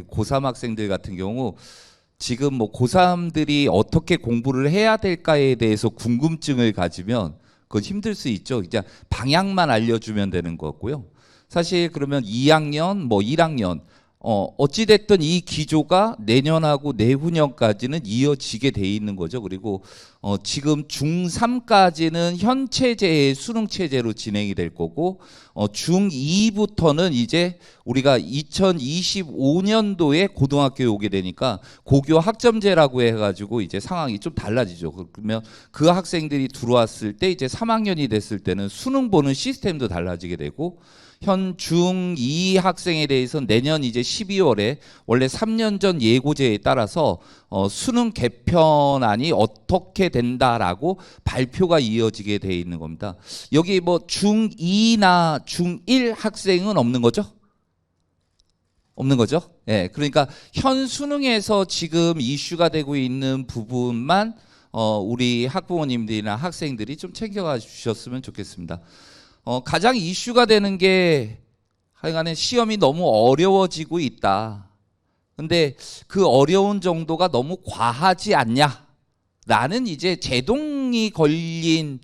고3 학생들 같은 경우 지금 뭐 고3들이 어떻게 공부를 해야 될까에 대해서 궁금증을 가지면 그건 힘들 수 있죠. 그냥 방향만 알려주면 되는 거고요. 사실 그러면 2학년, 뭐 1학년 어찌됐든 이 기조가 내년하고 내후년까지는 이어지게 돼 있는 거죠. 그리고 지금 중3까지는 현 체제의 수능 체제로 진행이 될 거고 중2부터는 이제 우리가 2025년도에 고등학교에 오게 되니까 고교 학점제라고 해가지고 이제 상황이 좀 달라지죠. 그러면 그 학생들이 들어왔을 때 이제 3학년이 됐을 때는 수능 보는 시스템도 달라지게 되고 현 중2 학생에 대해서는 내년 이제 12월에 원래 3년 전 예고제에 따라서 수능 개편안이 어떻게 된다라고 발표가 이어지게 돼 있는 겁니다. 여기 뭐 중2나 중1 학생은 없는 거죠? 없는 거죠? 예, 그러니까 현 수능에서 지금 이슈가 되고 있는 부분만 우리 학부모님들이나 학생들이 좀 챙겨가 주셨으면 좋겠습니다. 가장 이슈가 되는 게 하여간에 시험이 너무 어려워지고 있다. 근데 그 어려운 정도가 너무 과하지 않냐? 라는 이제 제동이 걸린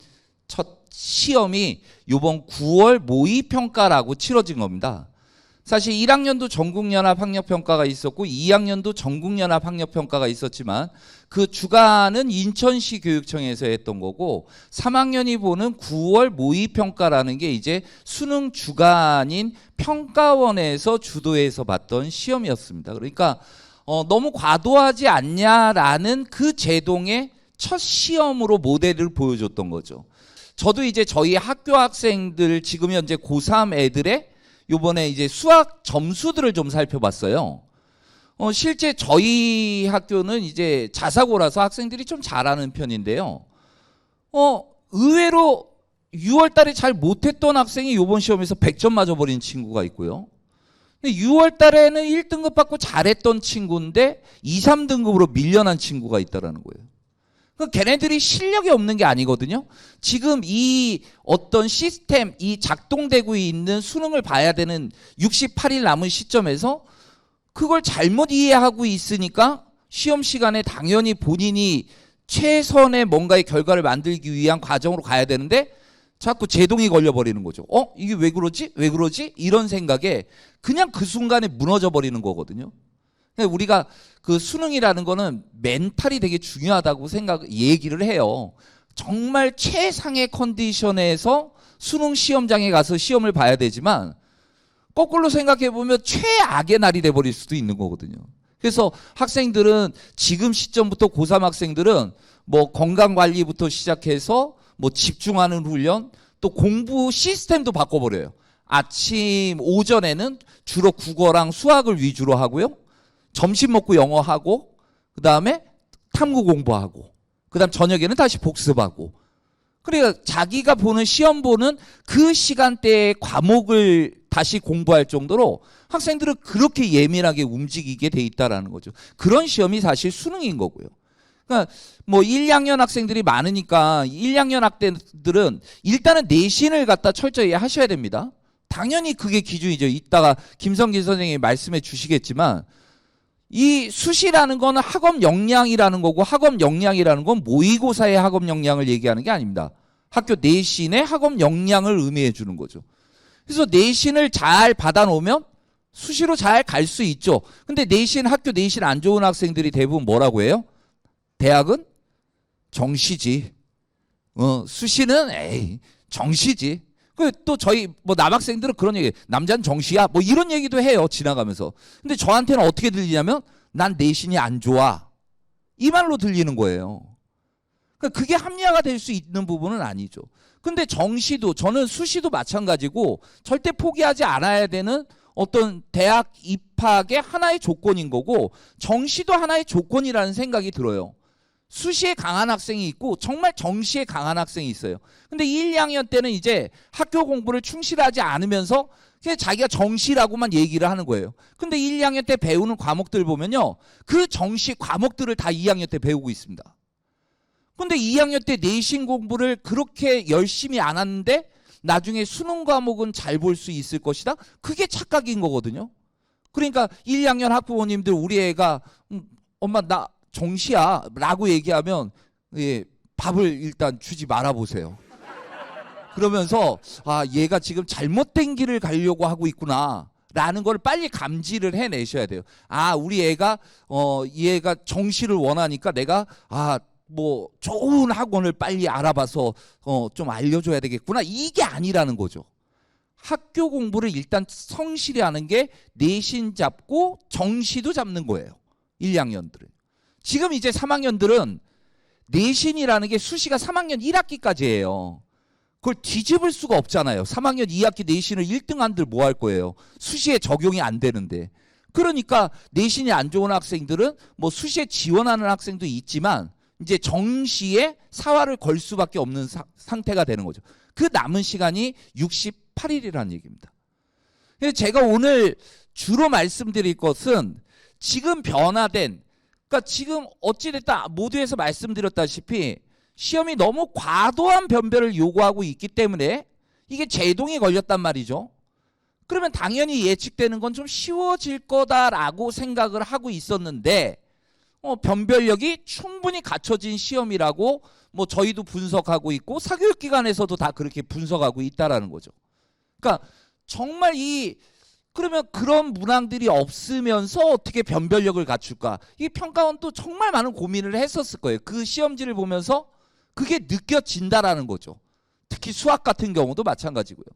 첫 시험이 이번 9월 모의평가라고 치러진 겁니다. 사실 1학년도 전국연합학력평가가 있었고 2학년도 전국연합학력평가가 있었지만 그 주관은 인천시 교육청에서 했던 거고 3학년이 보는 9월 모의평가라는 게 이제 수능 주관인 평가원에서 주도해서 봤던 시험이었습니다. 그러니까 너무 과도하지 않냐라는 그 제동의 첫 시험으로 모델을 보여줬던 거죠. 저도 이제 저희 학교 학생들 지금 현재 고3 애들의 요번에 이제 수학 점수들을 좀 살펴봤어요. 실제 저희 학교는 이제 자사고라서 학생들이 좀 잘하는 편인데요. 의외로 6월 달에 잘 못했던 학생이 요번 시험에서 100점 맞아버린 친구가 있고요. 근데 6월 달에는 1등급 받고 잘했던 친구인데 2, 3등급으로 밀려난 친구가 있다라는 거예요. 걔네들이 실력이 없는 게 아니거든요. 지금 이 어떤 시스템, 이 작동되고 있는 수능을 봐야 되는 68일 남은 시점에서 그걸 잘못 이해하고 있으니까 시험 시간에 당연히 본인이 최선의 뭔가의 결과를 만들기 위한 과정으로 가야 되는데 자꾸 제동이 걸려버리는 거죠. 이게 왜 그러지? 왜 그러지? 이런 생각에 그냥 그 순간에 무너져 버리는 거거든요. 우리가 그 수능이라는 거는 멘탈이 되게 중요하다고 얘기를 해요. 정말 최상의 컨디션에서 수능 시험장에 가서 시험을 봐야 되지만 거꾸로 생각해 보면 최악의 날이 돼버릴 수도 있는 거거든요. 그래서 학생들은 지금 시점부터 고3 학생들은 뭐 건강관리부터 시작해서 뭐 집중하는 훈련 또 공부 시스템도 바꿔버려요. 아침 오전에는 주로 국어랑 수학을 위주로 하고요. 점심 먹고 영어하고 그 다음에 탐구 공부하고 그 다음 저녁에는 다시 복습하고 그러니까 자기가 보는 시험 보는 그 시간대의 과목을 다시 공부할 정도로 학생들은 그렇게 예민하게 움직이게 돼 있다라는 거죠. 그런 시험이 사실 수능인 거고요. 그러니까 뭐 1, 2학년 학생들이 많으니까 1, 2학년 학생들은 일단은 내신을 갖다 철저히 하셔야 됩니다. 당연히 그게 기준이죠. 이따가 김성길 선생님이 말씀해 주시겠지만 이 수시라는 거는 학업 역량이라는 거고 학업 역량이라는 건 모의고사의 학업 역량을 얘기하는 게 아닙니다. 학교 내신의 학업 역량을 의미해 주는 거죠. 그래서 내신을 잘 받아놓으면 수시로 잘 갈 수 있죠. 근데 학교 내신 안 좋은 학생들이 대부분 뭐라고 해요? 대학은 정시지. 수시는 정시지. 또 저희 뭐 남학생들은 그런 얘기, 남자는 정시야 뭐 이런 얘기도 해요 지나가면서. 근데 저한테는 어떻게 들리냐면 난 내신이 안 좋아 이 말로 들리는 거예요. 그러니까 그게 합리화가 될 수 있는 부분은 아니죠. 근데 정시도 저는 수시도 마찬가지고 절대 포기하지 않아야 되는 어떤 대학 입학의 하나의 조건인 거고 정시도 하나의 조건이라는 생각이 들어요. 수시에 강한 학생이 있고 정말 정시에 강한 학생이 있어요. 근데 1, 2학년 때는 이제 학교 공부를 충실하지 않으면서 그냥 자기가 정시라고만 얘기를 하는 거예요. 근데 1, 2학년 때 배우는 과목들 보면요. 그 정시 과목들을 다 2학년 때 배우고 있습니다. 근데 2학년 때 내신 공부를 그렇게 열심히 안 하는데 나중에 수능 과목은 잘 볼 수 있을 것이다? 그게 착각인 거거든요. 그러니까 1, 2학년 학부모님들 우리 애가 엄마 나 정시야 라고 얘기하면 예, 밥을 일단 주지 말아보세요. 그러면서 아 얘가 지금 잘못된 길을 가려고 하고 있구나 라는 걸 빨리 감지를 해내셔야 돼요. 아 우리 애가 얘가 정시를 원하니까 내가 뭐 좋은 학원을 빨리 알아봐서 좀 알려줘야 되겠구나, 이게 아니라는 거죠. 학교 공부를 일단 성실히 하는 게 내신 잡고 정시도 잡는 거예요. 1, 2학년들은. 지금 이제 3학년들은 내신이라는 게 수시가 3학년 1학기까지예요. 그걸 뒤집을 수가 없잖아요. 3학년 2학기 내신을 1등 한들 뭐 할 거예요? 수시에 적용이 안 되는데. 그러니까 내신이 안 좋은 학생들은 뭐 수시에 지원하는 학생도 있지만 이제 정시에 사활을 걸 수밖에 없는 상태가 되는 거죠. 그 남은 시간이 68일이라는 얘기입니다. 그래서 제가 오늘 주로 말씀드릴 것은 지금 변화된, 그러니까 지금 어찌됐든 모두에서 말씀드렸다시피 시험이 너무 과도한 변별을 요구하고 있기 때문에 이게 제동이 걸렸단 말이죠. 그러면 당연히 예측되는 건 좀 쉬워질 거다라고 생각을 하고 있었는데 변별력이 충분히 갖춰진 시험이라고 뭐 저희도 분석하고 있고 사교육기관에서도 다 그렇게 분석하고 있다라는 거죠. 그러니까 정말 그러면 그런 문항들이 없으면서 어떻게 변별력을 갖출까? 이 평가원도 정말 많은 고민을 했었을 거예요. 그 시험지를 보면서 그게 느껴진다라는 거죠. 특히 수학 같은 경우도 마찬가지고요.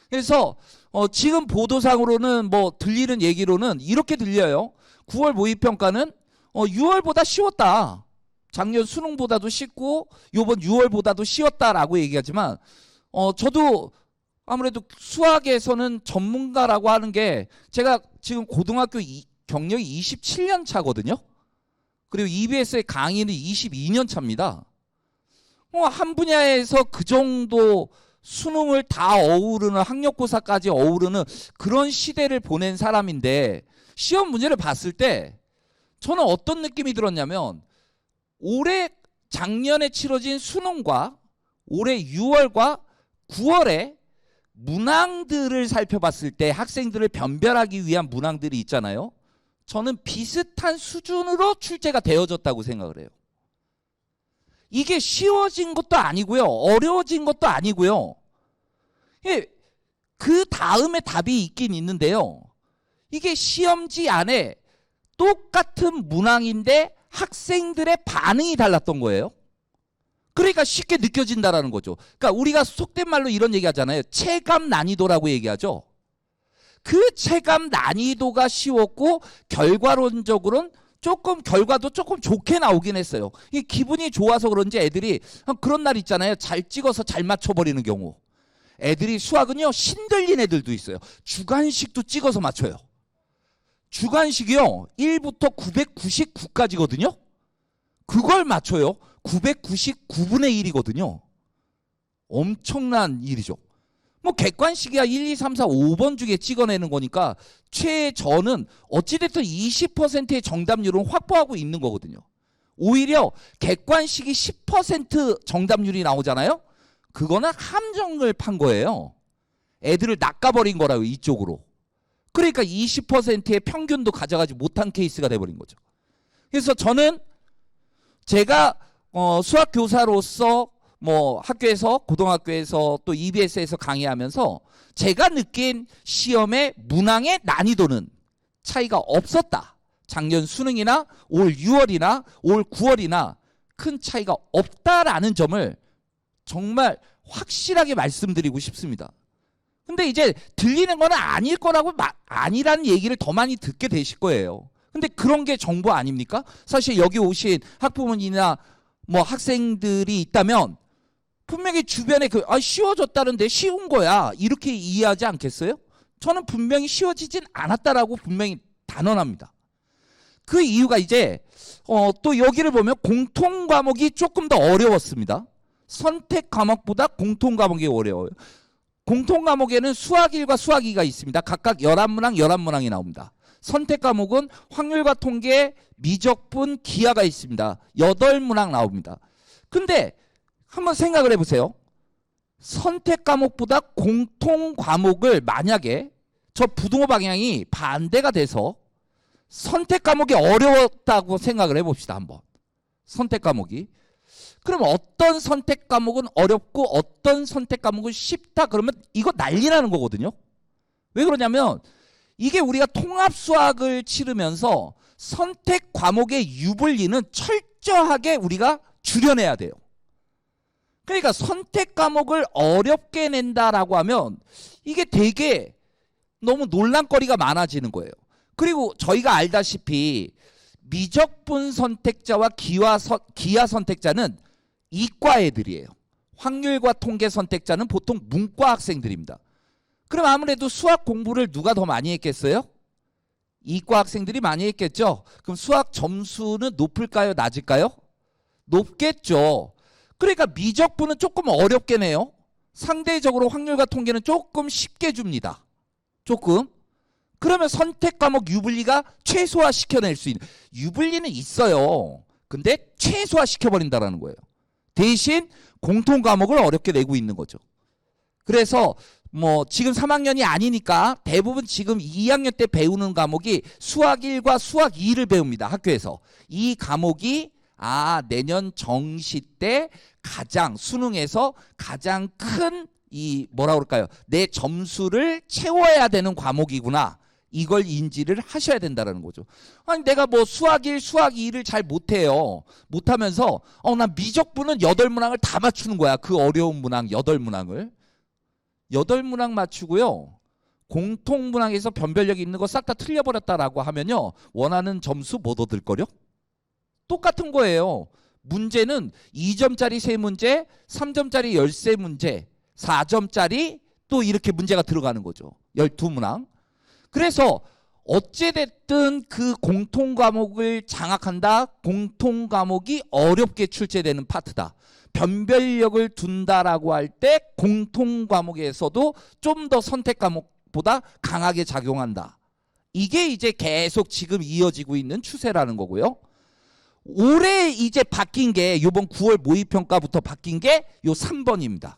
그래서 지금 보도상으로는 뭐 들리는 얘기로는 이렇게 들려요. 9월 모의평가는 6월보다 쉬웠다. 작년 수능보다도 쉽고 요번 6월보다도 쉬웠다라고 얘기하지만 저도 아무래도 수학에서는 전문가라고 하는 게 제가 지금 고등학교 경력이 27년 차거든요. 그리고 EBS의 강의는 22년 차입니다. 한 분야에서 그 정도 수능을 다 어우르는, 학력고사까지 어우르는 그런 시대를 보낸 사람인데 시험 문제를 봤을 때 저는 어떤 느낌이 들었냐면 작년에 치러진 수능과 올해 6월과 9월에 문항들을 살펴봤을 때 학생들을 변별하기 위한 문항들이 있잖아요. 저는 비슷한 수준으로 출제가 되어졌다고 생각을 해요. 이게 쉬워진 것도 아니고요. 어려워진 것도 아니고요. 그 다음에 답이 있긴 있는데요. 이게 시험지 안에 똑같은 문항인데 학생들의 반응이 달랐던 거예요. 그러니까 쉽게 느껴진다라는 거죠. 그러니까 우리가 속된 말로 이런 얘기 하잖아요. 체감 난이도라고 얘기하죠. 그 체감 난이도가 쉬웠고 결과론적으로는 결과도 조금 좋게 나오긴 했어요. 이 기분이 좋아서 그런지 애들이 그런 날 있잖아요. 잘 찍어서 잘 맞춰버리는 경우. 애들이 수학은요 신들린 애들도 있어요. 주관식도 찍어서 맞춰요. 주관식이요 1부터 999까지거든요. 그걸 맞춰요. 999분의 1이거든요. 엄청난 일이죠. 뭐 객관식이야 1, 2, 3, 4, 5번 중에 찍어내는 거니까 최저는 어찌됐든 20%의 정답률은 확보하고 있는 거거든요. 오히려 객관식이 10% 정답률이 나오잖아요. 그거는 함정을 판 거예요. 애들을 낚아버린 거라고 이쪽으로. 그러니까 20%의 평균도 가져가지 못한 케이스가 돼버린 거죠. 그래서 저는 제가 수학 교사로서 뭐 학교에서 고등학교에서 또 EBS에서 강의하면서 제가 느낀 시험의 문항의 난이도는 차이가 없었다. 작년 수능이나 올 6월이나 올 9월이나 큰 차이가 없다라는 점을 정말 확실하게 말씀드리고 싶습니다. 근데 이제 들리는 거는 아닐 거라고 아니라는 얘기를 더 많이 듣게 되실 거예요. 근데 그런 게 정보 아닙니까? 사실 여기 오신 학부모님이나 뭐 학생들이 있다면 분명히 주변에 쉬워졌다는데 쉬운 거야 이렇게 이해하지 않겠어요? 저는 분명히 쉬워지진 않았다라고 분명히 단언합니다. 그 이유가 이제 또 여기를 보면 공통 과목이 조금 더 어려웠습니다. 선택 과목보다 공통 과목이 어려워요. 공통 과목에는 수학 1과 수학 2가 있습니다. 각각 11문항 11문항이 나옵니다. 선택 과목은 확률과 통계, 미적분, 기하가 있습니다. 8문항 나옵니다. 근데 한번 생각을 해보세요. 선택 과목보다 공통 과목을 만약에 저 부등호 방향이 반대가 돼서 선택 과목이 어려웠다고 생각을 해봅시다. 한번. 선택 과목이. 그럼 어떤 선택 과목은 어렵고 어떤 선택 과목은 쉽다 그러면 이거 난리 나는 거거든요. 왜 그러냐면 이게 우리가 통합 수학을 치르면서 선택 과목의 유불리는 철저하게 우리가 줄여내야 돼요. 그러니까 선택 과목을 어렵게 낸다라고 하면 이게 되게 너무 논란거리가 많아지는 거예요. 그리고 저희가 알다시피 미적분 선택자와 기하 선택자는 이과 애들이에요. 확률과 통계 선택자는 보통 문과 학생들입니다. 그럼 아무래도 수학 공부를 누가 더 많이 했겠어요? 이과 학생들이 많이 했겠죠. 그럼 수학 점수는 높을까요? 낮을까요? 높겠죠. 그러니까 미적분은 조금 어렵게 내요. 상대적으로 확률과 통계는 조금 쉽게 줍니다. 조금. 그러면 선택 과목 유불리가 최소화 시켜낼 수 있는, 유불리는 있어요. 근데 최소화 시켜버린다는 거예요. 대신 공통 과목을 어렵게 내고 있는 거죠. 그래서 뭐 지금 3학년이 아니니까 대부분 지금 2학년 때 배우는 과목이 수학 1과 수학 2를 배웁니다. 학교에서. 이 과목이 내년 정시 때 가장 수능에서 가장 큰 이 뭐라 그럴까요? 내 점수를 채워야 되는 과목이구나. 이걸 인지를 하셔야 된다는 거죠. 아니 내가 뭐 수학 1, 수학 2를 잘 못해요. 못하면서 난 미적분은 8문항을 다 맞추는 거야. 그 어려운 문항 8문항을. 8문항 맞추고요. 공통문항에서 변별력이 있는 거 싹 다 틀려버렸다라고 하면요. 원하는 점수 못 얻을걸요? 똑같은 거예요. 문제는 2점짜리 3문제, 3점짜리 13문제, 4점짜리 또 이렇게 문제가 들어가는 거죠. 12문항. 그래서 어찌됐든 그 공통과목을 장악한다. 공통과목이 어렵게 출제되는 파트다. 변별력을 둔다라고 할 때 공통과목에서도 좀 더 선택과목보다 강하게 작용한다. 이게 이제 계속 지금 이어지고 있는 추세라는 거고요. 올해 이제 바뀐 게 이번 9월 모의평가부터 바뀐 게 요 3번입니다.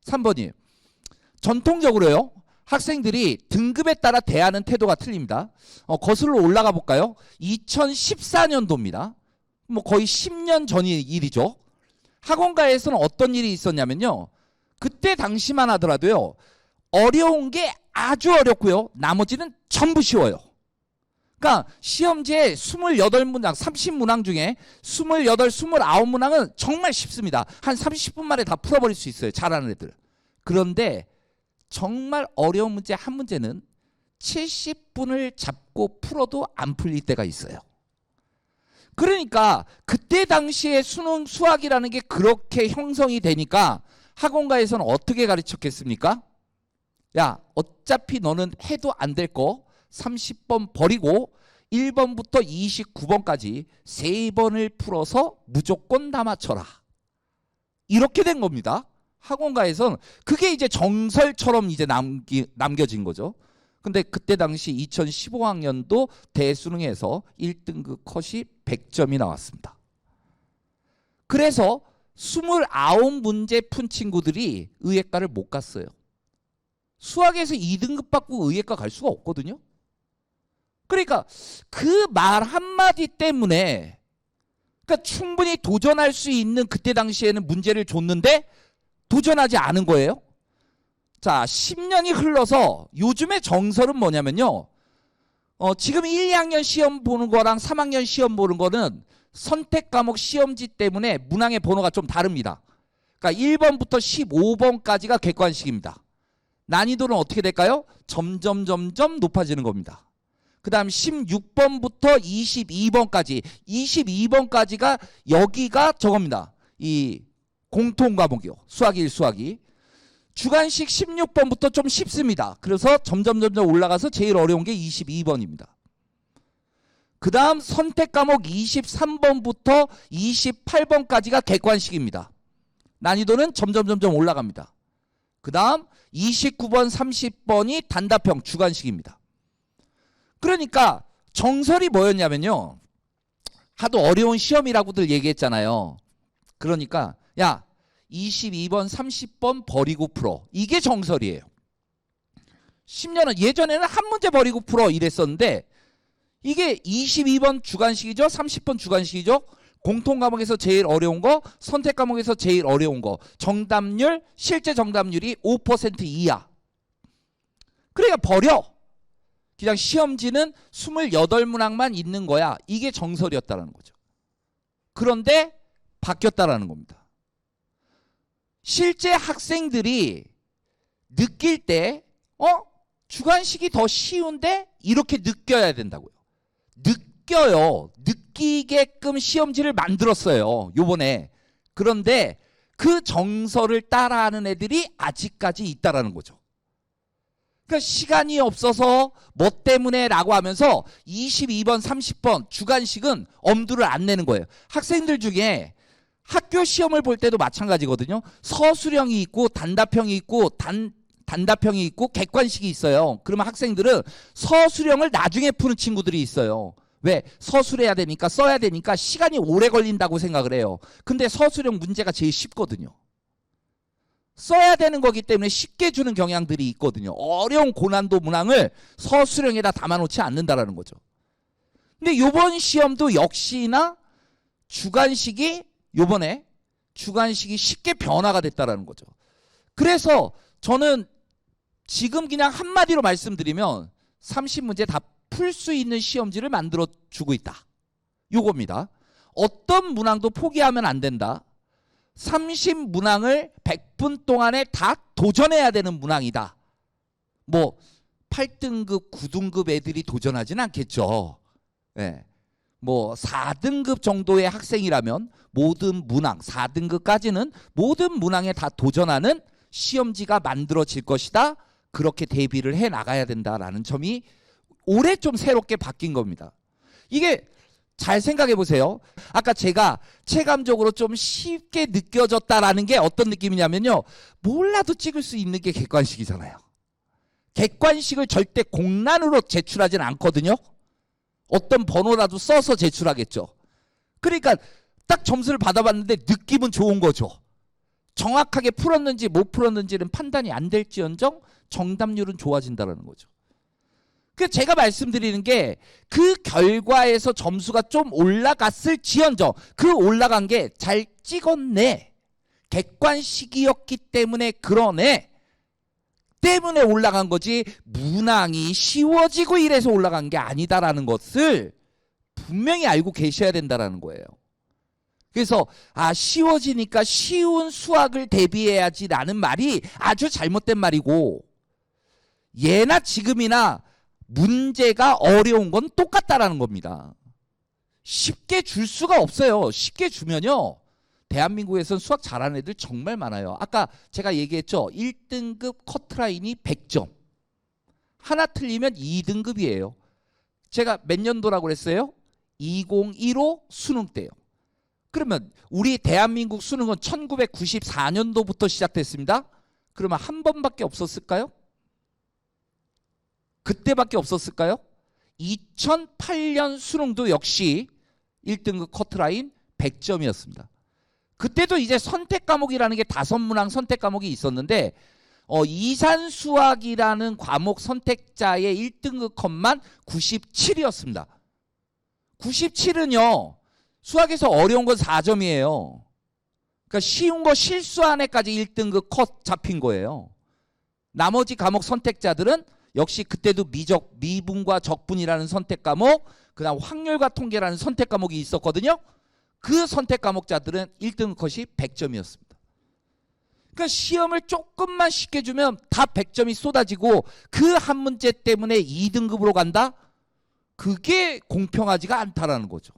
3번이에요. 전통적으로요. 학생들이 등급에 따라 대하는 태도가 틀립니다. 거슬러 올라가 볼까요? 2014년도입니다. 뭐 거의 10년 전의 일이죠. 학원가에서는 어떤 일이 있었냐면요. 그때 당시만 하더라도요. 어려운 게 아주 어렵고요. 나머지는 전부 쉬워요. 그러니까 시험지에 28문항, 30문항 중에 28, 29문항은 정말 쉽습니다. 한 30분 만에 다 풀어버릴 수 있어요. 잘하는 애들. 그런데 정말 어려운 문제 한 문제는 70분을 잡고 풀어도 안 풀릴 때가 있어요. 그러니까 그때 당시에 수능 수학이라는 게 그렇게 형성이 되니까 학원가에서는 어떻게 가르쳤겠습니까? 야, 어차피 너는 해도 안 될 거 30번 버리고 1번부터 29번까지 3번을 풀어서 무조건 다 맞춰라. 이렇게 된 겁니다. 학원가에서는 그게 이제 정설처럼 이제 남겨진 거죠. 근데 그때 당시 2015학년도 대수능에서 1등급 컷이 100점이 나왔습니다. 그래서 29문제 푼 친구들이 의예과를 못 갔어요. 수학에서 2등급 받고 의예과 갈 수가 없거든요. 그러니까 그 말 한마디 때문에 그러니까 충분히 도전할 수 있는 그때 당시에는 문제를 줬는데 도전하지 않은 거예요. 자, 10년이 흘러서 요즘의 정설은 뭐냐면요. 지금 1, 2학년 시험 보는 거랑 3학년 시험 보는 거는 선택 과목 시험지 때문에 문항의 번호가 좀 다릅니다. 그러니까 1번부터 15번까지가 객관식입니다. 난이도는 어떻게 될까요? 점점 높아지는 겁니다. 그 다음 16번부터 22번까지 22번까지가 여기가 저겁니다. 이 공통과목이요. 수학 1, 수학 2. 주관식 16번부터 좀 쉽습니다. 그래서 점점 올라가서 제일 어려운 게 22번입니다. 그 다음 선택 과목 23번부터 28번까지가 객관식입니다. 난이도는 점점 올라갑니다. 그 다음 29번, 30번이 단답형 주관식입니다. 그러니까 정설이 뭐였냐면요. 하도 어려운 시험이라고들 얘기했잖아요. 그러니까 야 22번, 30번 버리고 풀어. 이게 정설이에요. 10년은 예전에는 한 문제 버리고 풀어 이랬었는데 이게 22번 주관식이죠. 30번 주관식이죠. 공통 과목에서 제일 어려운 거, 선택 과목에서 제일 어려운 거. 정답률, 실제 정답률이 5% 이하. 그러니까 버려. 그냥 시험지는 28문항만 있는 거야. 이게 정설이었다는 거죠. 그런데 바뀌었다라는 겁니다. 실제 학생들이 느낄 때 주관식이 더 쉬운데 이렇게 느껴야 된다고요. 느껴요. 느끼게끔 시험지를 만들었어요. 요번에. 그런데 그 정설을 따라하는 애들이 아직까지 있다라는 거죠. 그러니까 시간이 없어서 뭐 때문에 라고 하면서 22번, 30번 주관식은 엄두를 안 내는 거예요. 학생들 중에 학교 시험을 볼 때도 마찬가지거든요. 서술형이 있고 단답형이 있고 단답형이 있고 객관식이 있어요. 그러면 학생들은 서술형을 나중에 푸는 친구들이 있어요. 왜? 서술해야 되니까 써야 되니까 시간이 오래 걸린다고 생각을 해요. 근데 서술형 문제가 제일 쉽거든요. 써야 되는 거기 때문에 쉽게 주는 경향들이 있거든요. 어려운 고난도 문항을 서술형에다 담아놓지 않는다라는 거죠. 근데 요번 시험도 역시나 요번에 주관식이 쉽게 변화가 됐다라는 거죠. 그래서 저는 지금 그냥 한마디로 말씀드리면 30문제 다 풀 수 있는 시험지를 만들어 주고 있다. 요겁니다. 어떤 문항도 포기하면 안 된다. 30문항을 100분 동안에 다 도전해야 되는 문항이다. 뭐 8등급, 9등급 애들이 도전하지는 않겠죠. 네. 뭐 4등급 정도의 학생이라면 모든 문항, 4등급까지는 모든 문항에 다 도전하는 시험지가 만들어질 것이다. 그렇게 대비를 해 나가야 된다라는 점이 올해 좀 새롭게 바뀐 겁니다. 이게 잘 생각해 보세요. 아까 제가 체감적으로 좀 쉽게 느껴졌다라는 게 어떤 느낌이냐면요. 몰라도 찍을 수 있는 게 객관식이잖아요. 객관식을 절대 공란으로 제출하진 않거든요. 어떤 번호라도 써서 제출하겠죠. 그러니까 딱 점수를 받아봤는데 느낌은 좋은 거죠. 정확하게 풀었는지 못 풀었는지는 판단이 안 될지언정 정답률은 좋아진다는 거죠. 그래서 제가 말씀드리는 게 그 결과에서 점수가 좀 올라갔을지언정 그 올라간 게 잘 찍었네. 객관식이었기 때문에 그러네. 때문에 올라간 거지 문항이 쉬워지고 이래서 올라간 게 아니다라는 것을 분명히 알고 계셔야 된다는 거예요. 그래서 쉬워지니까 쉬운 수학을 대비해야지라는 말이 아주 잘못된 말이고 예나 지금이나 문제가 어려운 건 똑같다라는 겁니다. 쉽게 줄 수가 없어요. 쉽게 주면요. 대한민국에선 수학 잘하는 애들 정말 많아요. 아까 제가 얘기했죠. 1등급 커트라인이 100점. 하나 틀리면 2등급이에요. 제가 몇 년도라고 그랬어요? 2015 수능 때요. 그러면 우리 대한민국 수능은 1994년도부터 시작됐습니다. 그러면 한 번밖에 없었을까요? 그때밖에 없었을까요? 2008년 수능도 역시 1등급 커트라인 100점이었습니다. 그때도 이제 선택 과목이라는 게 5문항 선택 과목이 있었는데 이산수학이라는 과목 선택자의 1등급 컷만 97이었습니다. 97은요. 수학에서 어려운 건 4점이에요. 그러니까 쉬운 거 실수한 애까지 1등급 컷 잡힌 거예요. 나머지 과목 선택자들은 역시 그때도 미분과 적분이라는 선택 과목, 그다음 확률과 통계라는 선택 과목이 있었거든요. 그 선택 과목자들은 1등급 컷이 100점이었습니다. 그러니까 시험을 조금만 쉽게 주면 다 100점이 쏟아지고 그 한 문제 때문에 2등급으로 간다? 그게 공평하지가 않다라는 거죠.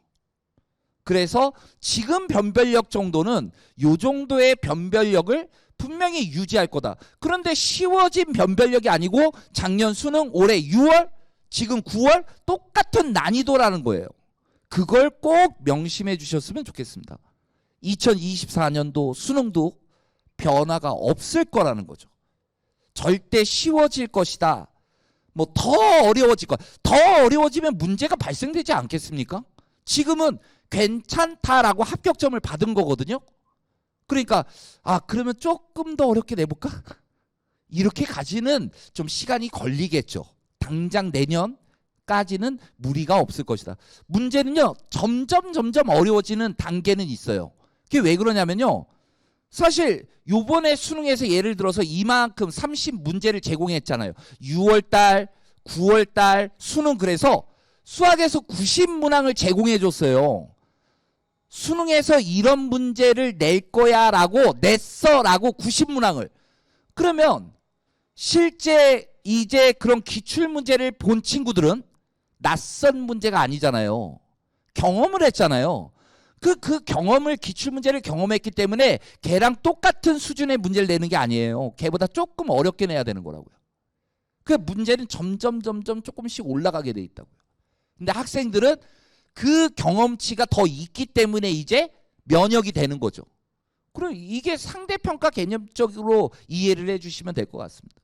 그래서 지금 변별력 정도는 요 정도의 변별력을 분명히 유지할 거다. 그런데 쉬워진 변별력이 아니고 작년 수능 올해 6월 지금 9월 똑같은 난이도라는 거예요. 그걸 꼭 명심해 주셨으면 좋겠습니다. 2024년도 수능도 변화가 없을 거라는 거죠. 절대 쉬워질 것이다. 뭐 더 어려워질 것. 더 어려워지면 문제가 발생되지 않겠습니까? 지금은 괜찮다라고 합격점을 받은 거거든요. 그러니까 그러면 조금 더 어렵게 내볼까? 이렇게 가지는 좀 시간이 걸리겠죠. 당장 내년까지는 무리가 없을 것이다. 문제는요, 점점 어려워지는 단계는 있어요. 그게 왜 그러냐면요, 사실 요번에 수능에서 예를 들어서 이만큼 30문제를 제공했잖아요. 6월달, 9월달 수능. 그래서 수학에서 90문항을 제공해 줬어요. 수능에서 이런 문제를 낼 거야 라고 냈어 라고 90문항을. 그러면 실제 이제 그런 기출문제를 본 친구들은 낯선 문제가 아니잖아요. 경험을 했잖아요. 그 경험을, 기출문제를 경험했기 때문에 걔랑 똑같은 수준의 문제를 내는 게 아니에요. 걔보다 조금 어렵게 내야 되는 거라고요. 그 문제는 점점 조금씩 올라가게 돼 있다고요. 근데 학생들은 그 경험치가 더 있기 때문에 이제 면역이 되는 거죠. 그럼 이게 상대평가 개념적으로 이해를 해주시면 될 것 같습니다.